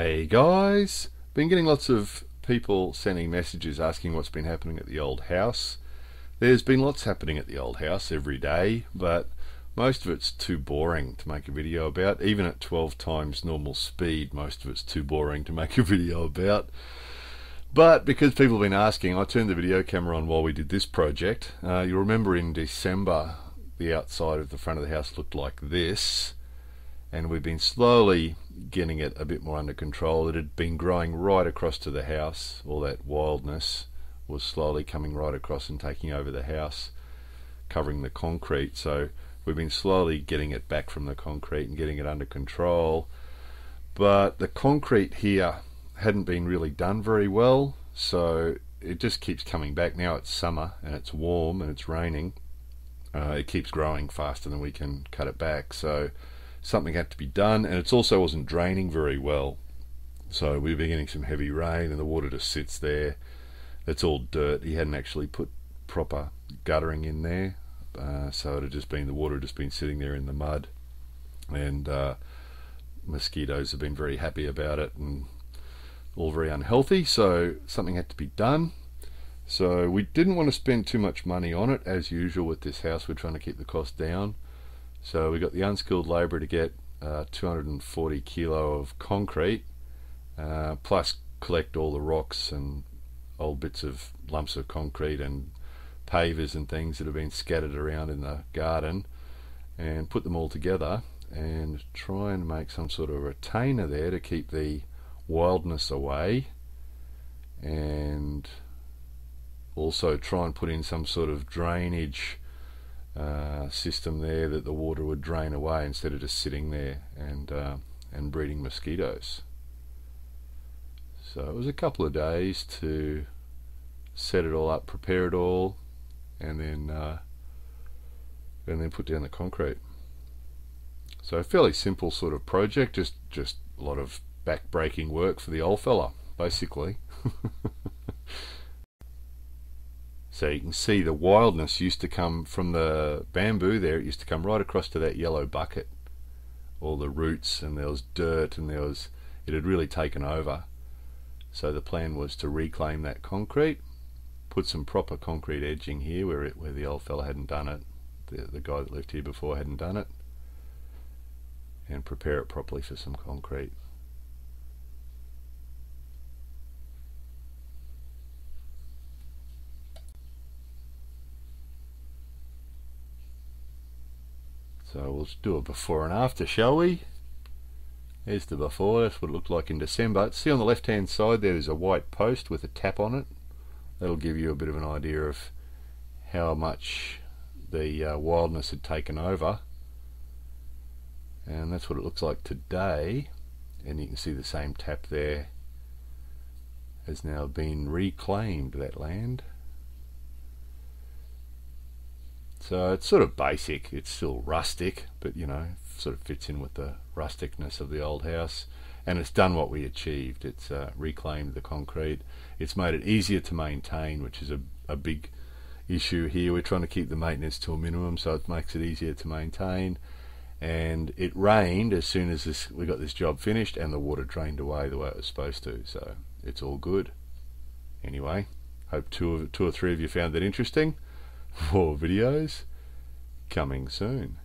Hey guys, been getting lots of people sending messages asking what's been happening at the old house. There's been lots happening at the old house every day, but most of it's too boring to make a video about. Even at 12 times normal speed, most of it's too boring to make a video about. But because people have been asking, I turned the video camera on while we did this project. You'll remember in December the outside of the front of the house looked like this, and we've been slowly getting it a bit more under control. It had been growing right across to the house. All that wildness was slowly coming right across and taking over the house, covering the concrete. So we've been slowly getting it back from the concrete and getting it under control. But the concrete here hadn't been really done very well, so it just keeps coming back. Now it's summer and it's warm and it's raining. It keeps growing faster than we can cut it back, so something had to be done. And it also wasn't draining very well, so we've been getting some heavy rain and the water just sits there. It's all dirt. He hadn't actually put proper guttering in there, so it had just been, the water had just been sitting there in the mud, and mosquitoes have been very happy about it and all very unhealthy, so something had to be done. So we didn't want to spend too much money on it. As usual with this house, we're trying to keep the cost down. So we got the unskilled labourer to get 240 kilo of concrete, plus collect all the rocks and old bits of lumps of concrete and pavers and things that have been scattered around in the garden, and put them all together and try and make some sort of retainer there to keep the wildness away, and also try and put in some sort of drainage system there that the water would drain away instead of just sitting there and breeding mosquitoes. So it was a couple of days to set it all up, prepare it all, and then put down the concrete. So a fairly simple sort of project, just a lot of back-breaking work for the old fella, basically. So you can see the wildness used to come from the bamboo there. It used to come right across to that yellow bucket, all the roots, and there was dirt, and it had really taken over. So the plan was to reclaim that concrete, put some proper concrete edging here where the old fella hadn't done it, the guy that lived here before hadn't done it, and prepare it properly for some concrete. So we'll do a before and after, shall we? There's the before. That's what it looked like in December. See on the left hand side there's a white post with a tap on it. That'll give you a bit of an idea of how much the wildness had taken over. And that's what it looks like today. And you can see the same tap there has now been reclaimed, that land. So it's sort of basic. It's still rustic, but you know, sort of fits in with the rusticness of the old house. And it's done what we achieved. It's reclaimed the concrete. It's made it easier to maintain, which is a big issue here. We're trying to keep the maintenance to a minimum, so it makes it easier to maintain. And it rained as soon as we got this job finished, and the water drained away the way it was supposed to. So it's all good. Anyway, hope two or three of you found that interesting. More videos coming soon.